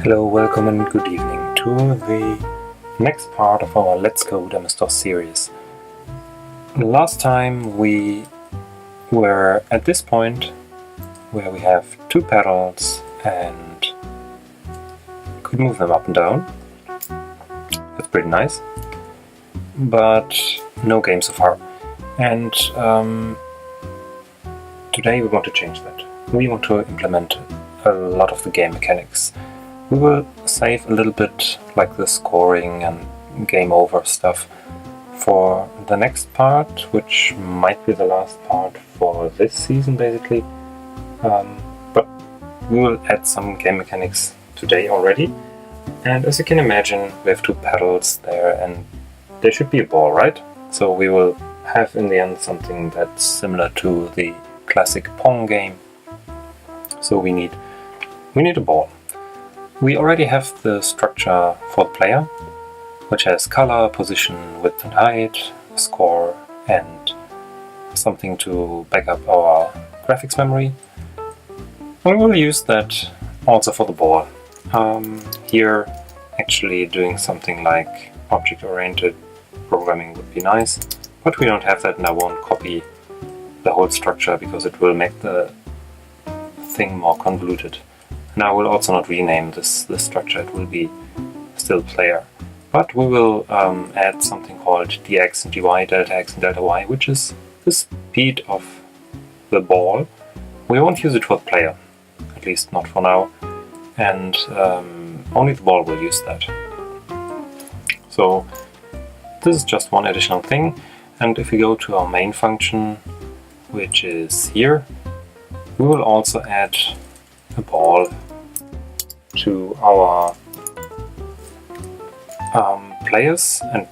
Hello, welcome and good evening to the next part of our Let's Code MS-DOS series. Last time we were at this point where we have two pedals and could move them up and down. That's pretty nice, but no game so far. And today we want to change that. We want to implement a lot of the game mechanics. We will save a little bit like the scoring and game over stuff for the next part, which might be the last part for this season basically. But we will add some game mechanics today already. And as you can imagine, we have two pedals there and there should be a ball, right? So we will have in the end something that's similar to the classic Pong game. So we need a ball. We already have the structure for the player, which has color, position, width and height, score, and something to back up our graphics memory. And we will use that also for the ball. Here, actually doing something like object-oriented programming would be nice, but we don't have that and I won't copy the whole structure because it will make the thing more convoluted. And I will also not rename this structure, it will be still player. But we will add something called dx and dy, delta x and delta y, which is the speed of the ball. We won't use it for the player, at least not for now, and only the ball will use that. So this is just one additional thing, and if we go to our main function, which is here, we will also add a ball to our players, and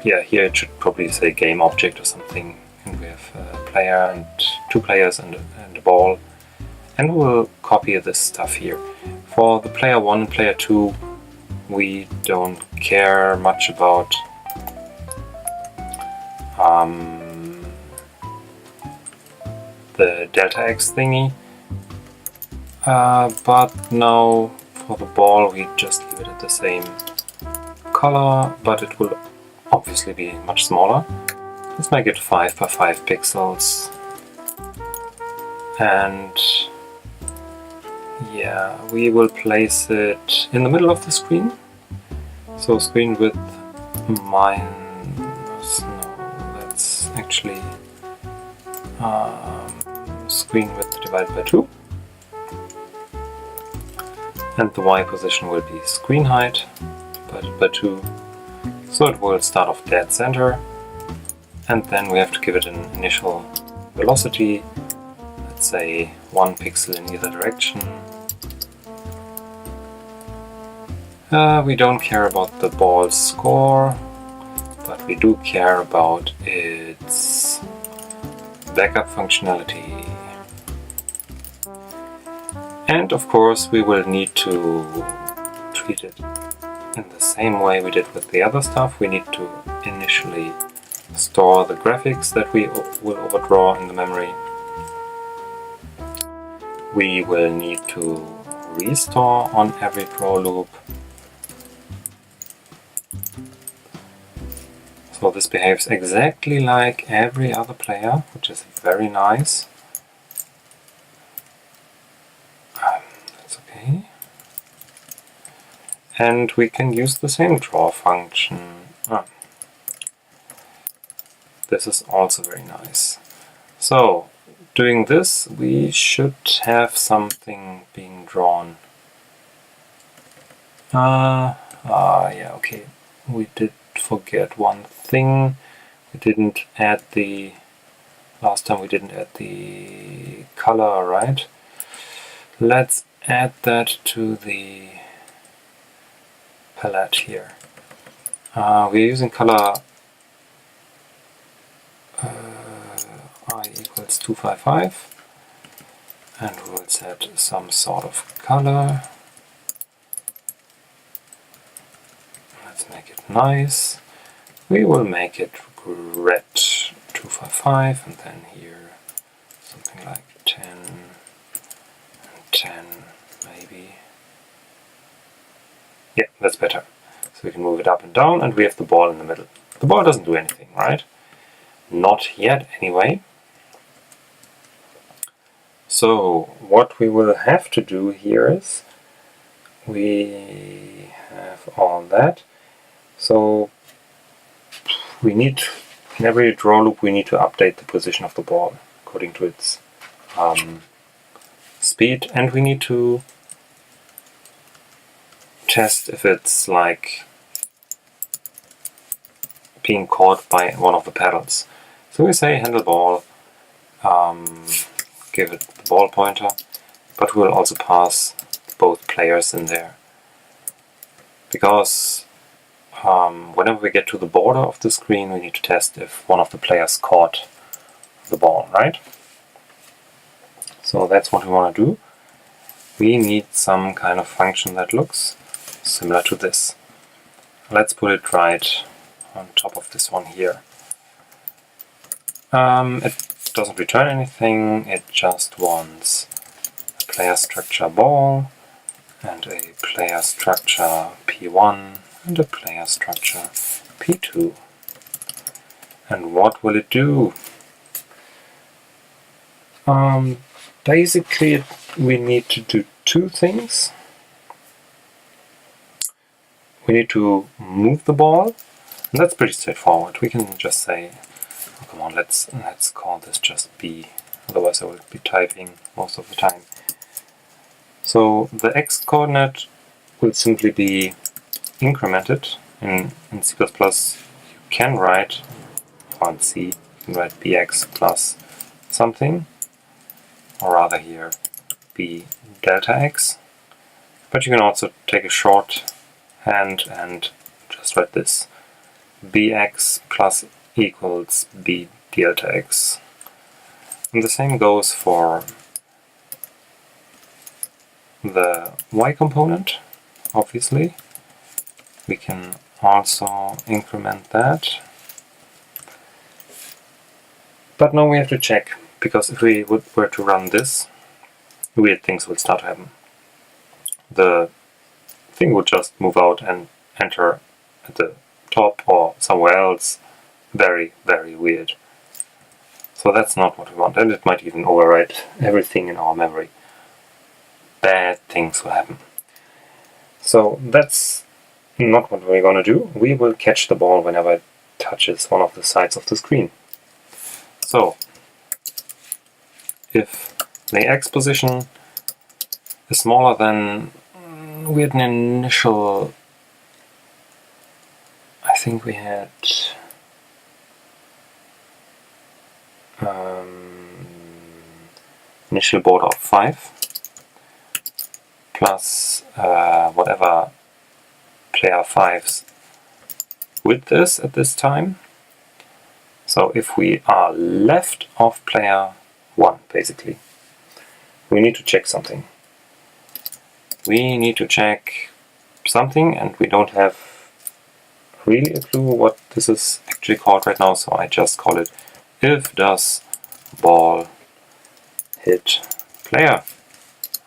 yeah, here it should probably say game object or something, and we have a player and two players and a ball, and we'll copy this stuff here. For the player 1 and player 2 we don't care much about the delta x thingy. But now for the ball we just leave it at the same color, but it will obviously be much smaller. Let's make it 5 by 5 pixels. And yeah, we will place it in the middle of the screen. So screen width minus, no, that's actually screen width divided by 2. And the Y position will be screen height divided by 2. So it will start off dead center. And then we have to give it an initial velocity, let's say 1 pixel in either direction. We don't care about the ball's score, but we do care about its backup functionality. And of course we will need to treat it in the same way we did with the other stuff. We need to initially store the graphics that we will overdraw in the memory. We will need to restore on every draw loop. So this behaves exactly like every other player, which is very nice. That's okay. And we can use the same draw function. This is also very nice. So, doing this, we should have something being drawn. Yeah, okay. We did forget one thing. We didn't add the... Last time we didn't add the color, right? Let's add that to the palette here. We're using color I equals 255, and we will set some sort of color. Let's make it nice. We will make it red 255, and then here something like 10 and 10 maybe. that's better. So we can move it up and down, and we have the ball in the middle. The ball doesn't do anything, right? Not yet, anyway. So what we will have to do here is we have all that. So we need, in every draw loop, we need to update the position of the ball according to its speed, and we need to test if it's like being caught by one of the pedals. So we say handle ball, give it the ball pointer, but we'll also pass both players in there. Because whenever we get to the border of the screen, we need to test if one of the players caught the ball, right? So that's what we want to do. We need some kind of function that looks similar to this. Let's put it right on top of this one here. It doesn't return anything, it just wants a player structure ball and a player structure P1 and a player structure P2. And what will it do? Basically we need to do two things. We need to move the ball, and that's pretty straightforward. We can just say, oh, come on, let's call this just B, otherwise I will be typing most of the time. So the x coordinate will simply be incremented. In C++, you can write, or in C, you can write bx plus something, or rather here b delta x. But you can also take a shorthand and just write this, bx plus equals b delta x. And the same goes for the y component, obviously. We can also increment that. But now we have to check, because if we were to run this, weird things would start to happen. The thing would just move out and enter at the top or somewhere else. Very, very weird. So that's not what we want, and it might even overwrite everything in our memory. Bad things will happen. So that's not what we're going to do. We will catch the ball whenever it touches one of the sides of the screen. So if the x position is smaller than, we had an initial, I think we had initial border of 5 plus whatever player 5's width is at this time. So if we are left of player 1, basically, we need to check something. We need to check something, and we don't have really a clue what this is actually called right now, so I just call it if does ball hit player.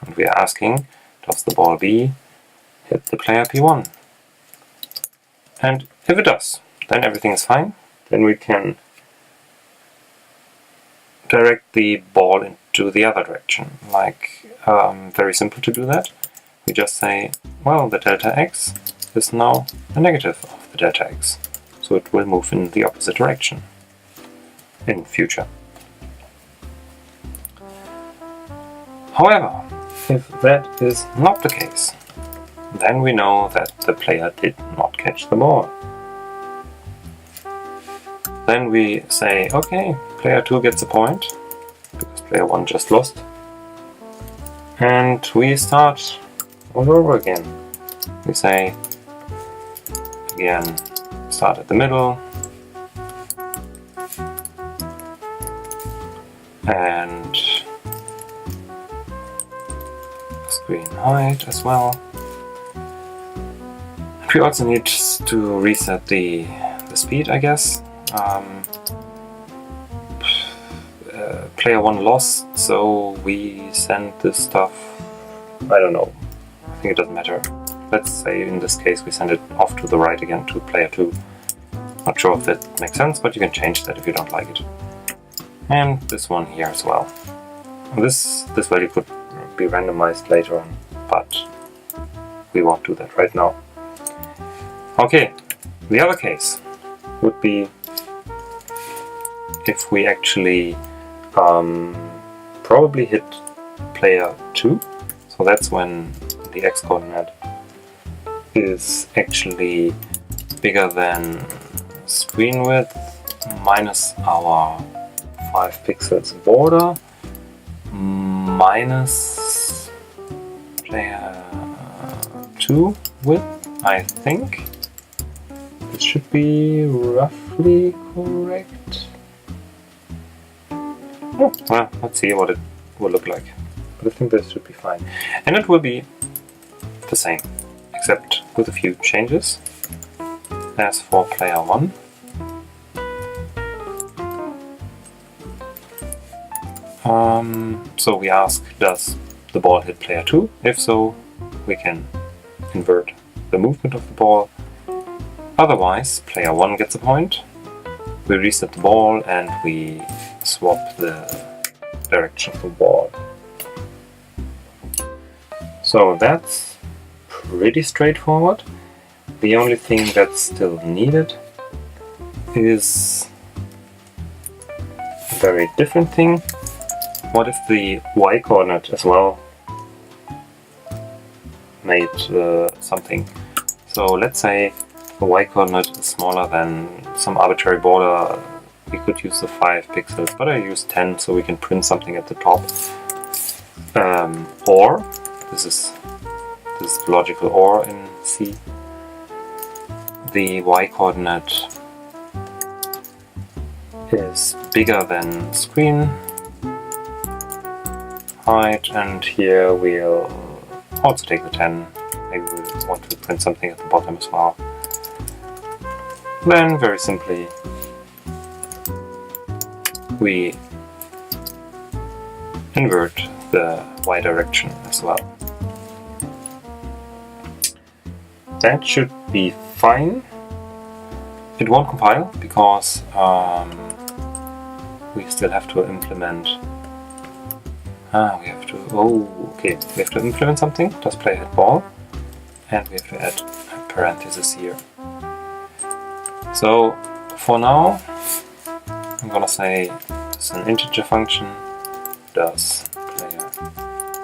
And we are asking, does the ball B hit the player P1? And if it does, then everything is fine. Then we can direct the ball into the other direction. Like, very simple to do that. We just say, well, the delta x is now a negative of the delta x, so it will move in the opposite direction in future. However, if that is not the case, then we know that the player did not catch the ball. Then we say, okay, player 2 gets a point, because player 1 just lost. And we start all over again. We say, again, start at the middle, and screen height as well. We also need to reset the speed, I guess. Player 1 lost, so we send this stuff, I don't know, I think it doesn't matter. let's say in this case we send it off to the right again to player 2. Not sure if that makes sense, but you can change that if you don't like it. And this one here as well. This value could be randomized later on, but we won't do that right now. Okay, the other case would be if we actually probably hit player 2. So that's when the x-coordinate is actually bigger than screen width minus our 5 pixels border minus player 2 width, I think. This should be roughly correct. Oh, well, let's see what it will look like. But I think this should be fine. And it will be the same, except with a few changes. As for player 1, so we ask, does the ball hit player 2? If so, we can invert the movement of the ball. Otherwise, player 1 gets a point. We reset the ball and we swap the direction of the ball. So that's pretty straightforward. The only thing that's still needed is a very different thing. What if the y-coordinate as well made something? So let's say the y-coordinate is smaller than some arbitrary border. We could use the 5 pixels, but I use 10 so we can print something at the top. Or, this is the logical OR in C. The y-coordinate is bigger than screen height, and here we'll also take the 10. Maybe we want to print something at the bottom as well. Then, very simply, we invert the y direction as well. That should be fine. It won't compile because we still have to implement. We have to implement something. Does player hit ball, and we have to add a parenthesis here. So for now, I'm gonna say it's an integer function. Does player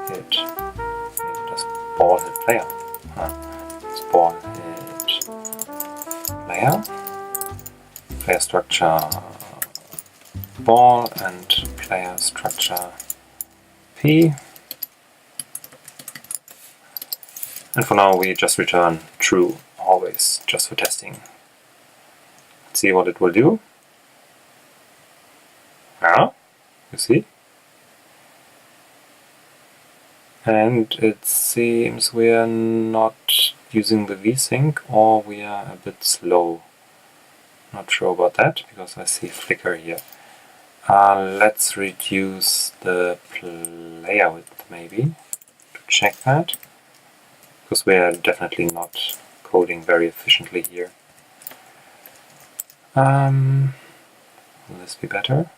hit? Does ball hit player? Does ball hit player? Player structure ball and player structure P. And for now we just return true always, just for testing. Let's see what it will do. Yeah, you see? And it seems we are not using the VSync, or we are a bit slow. Not sure about that, because I see flicker here. Let's reduce the player width maybe, to check that, because we are definitely not coding very efficiently here. Will this be better?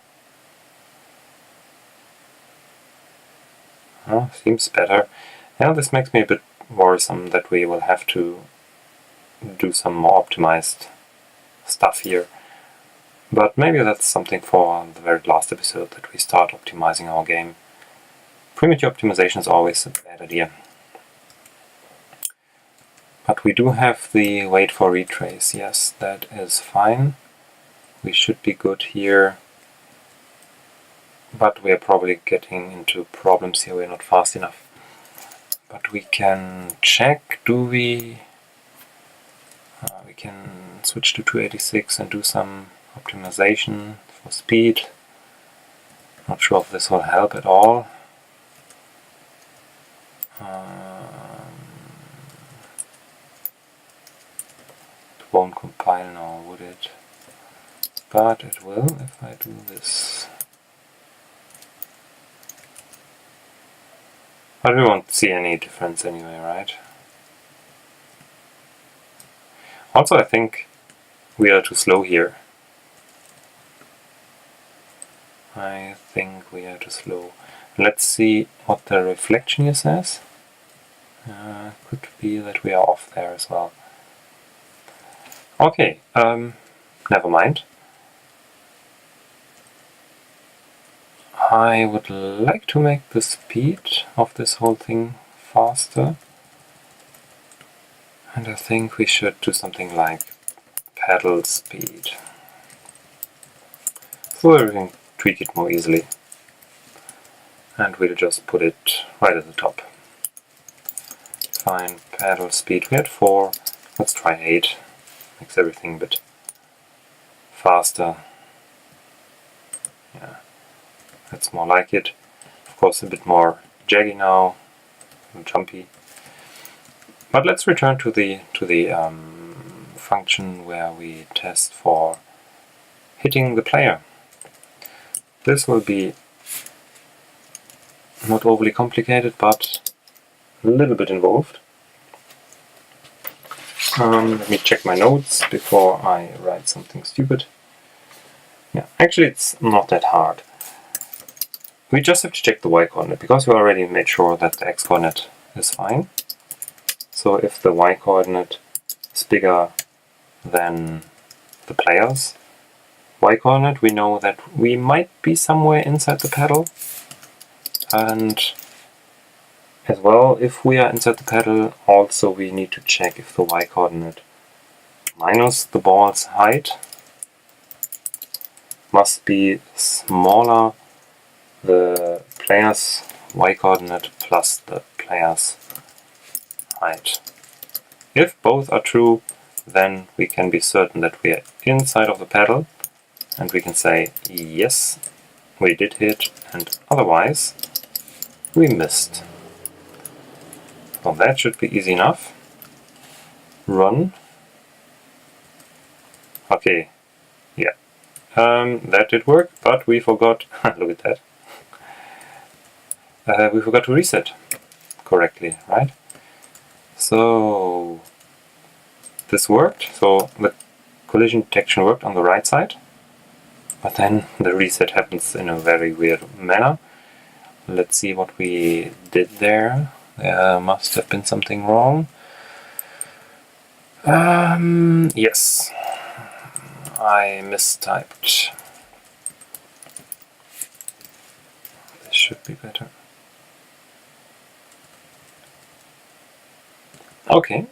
Oh, seems better. Yeah, this makes me a bit worrisome that we will have to do some more optimized stuff here. But maybe that's something for the very last episode, that we start optimizing our game. Premature optimization is always a bad idea. But we do have the wait for retrace. Yes, that is fine. We should be good here. But we are probably getting into problems here. We're not fast enough. But we can check. Do we? We can switch to 286 and do some optimization for speed. Not sure if this will help at all. It won't compile now, would it? But it will if I do this. But we won't see any difference anyway, right? Also, I think we are too slow here. I think we are too slow. Let's see what the reflection here says. Could be that we are off there as well. Okay, never mind. I would like to make the speed of this whole thing faster. And I think we should do something like pedal speed. So we can tweak it more easily. And we'll just put it right at the top. Fine, pedal speed. We had 4. Let's try 8. Makes everything a bit faster. Yeah, that's more like it. Of course, a bit more jaggy now, jumpy. But let's return to the function where we test for hitting the player. This will be not overly complicated, but a little bit involved. Let me check my notes before I write something stupid. Yeah, actually it's not that hard. We just have to check the y-coordinate, because we already made sure that the x-coordinate is fine. So if the y-coordinate is bigger than the player's y-coordinate, we know that we might be somewhere inside the pedal. And as well, if we are inside the pedal, also we need to check if the y-coordinate minus the ball's height must be smaller the player's y-coordinate plus the player's height. If both are true, then we can be certain that we are inside of the pedal, and we can say yes, we did hit, and otherwise we missed. Well, that should be easy enough. Run. Okay, yeah, that did work, but we forgot, look at that, we forgot to reset correctly, right? So this worked, so the collision detection worked on the right side, but then the reset happens in a very weird manner. Let's see what we did there. There must have been something wrong. Yes, I mistyped. This should be better. Okay.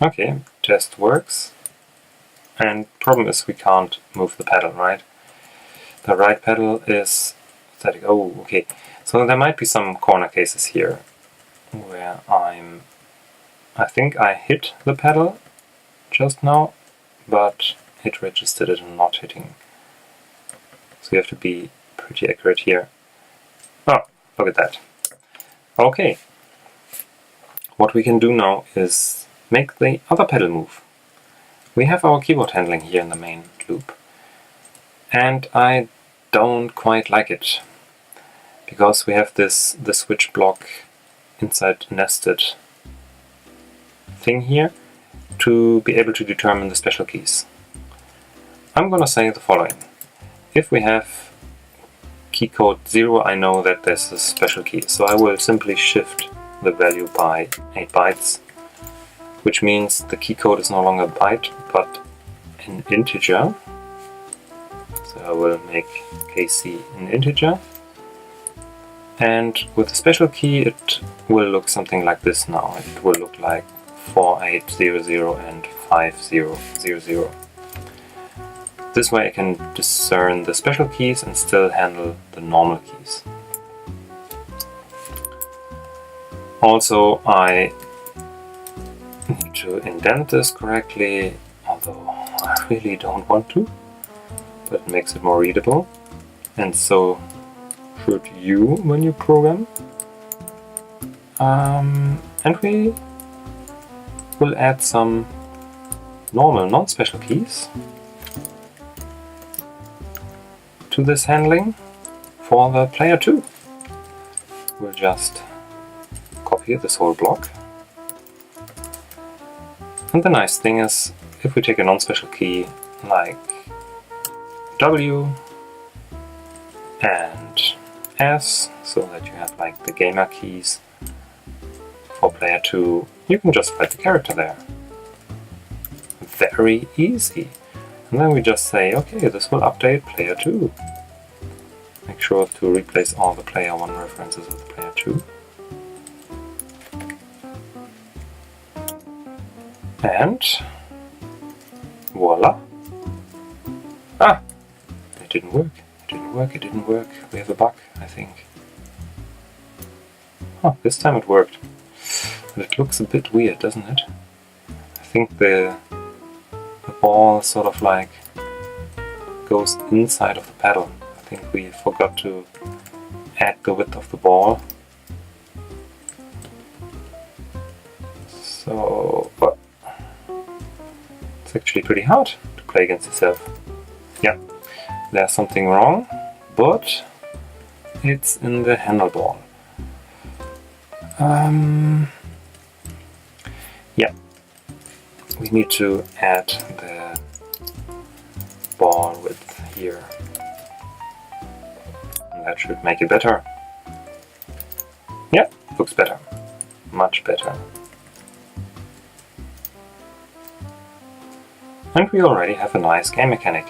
Okay, test works. And problem is we can't move the pedal, right? The right pedal is static. Oh, okay. So there might be some corner cases here where I think I hit the pedal just now, but it registered it not hitting. So you have to be pretty accurate here. Oh, look at that. Okay. What we can do now is make the other pedal move. We have our keyboard handling here in the main loop, and I don't quite like it, because we have the switch block inside nested thing here to be able to determine the special keys. I'm gonna say the following. If we have key code 0, I know that there's a special key, so I will simply shift the value by 8 bytes, which means the key code is no longer a byte but an integer. So I will make kc an integer, and with the special key it will look something like this now. It will look like 4800 and 5000. This way I can discern the special keys and still handle the normal keys. Also, I need to indent this correctly, although I really don't want to, but it makes it more readable, and so should you when you program. And we will add some normal non-special keys to this handling for the player 2. We'll just copy this whole block And the nice thing is, if we take a non-special key like W and S, so that you have like the gamer keys for player 2, you can just write the character there. Very easy. And then we just say, okay, this will update player 2. Make sure to replace all the player 1 references with player 2. And voila! Ah! It didn't work. It didn't work. It didn't work. We have a bug, I think. Oh, this time it worked. But it looks a bit weird, doesn't it? I think the ball sort of like goes inside of the pedal. I think we forgot to add the width of the ball. So, but it's actually pretty hard to play against yourself. Yeah, there's something wrong, but it's in the handleball. Yeah, we need to add the ball width here. And that should make it better. Yeah, looks better. Much better. And we already have a nice game mechanic.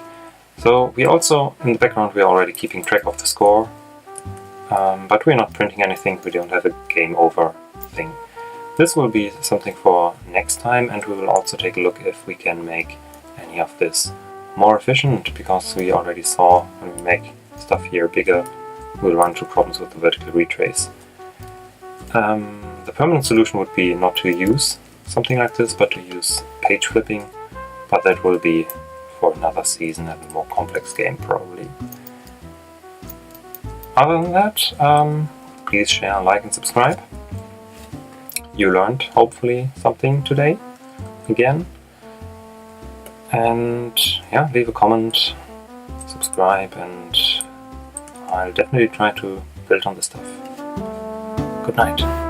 So we also, in the background, we're already keeping track of the score. But we're not printing anything, we don't have a game over thing. This will be something for next time, and we will also take a look if we can make any of this more efficient, because we already saw when we make stuff here bigger, we'll run into problems with the vertical retrace. The permanent solution would be not to use something like this, but to use page flipping, but that will be for another season and a more complex game probably. Other than that, please share, like and subscribe. You learned, hopefully, something today, again. And yeah, leave a comment, subscribe, and I'll definitely try to build on this stuff. Good night.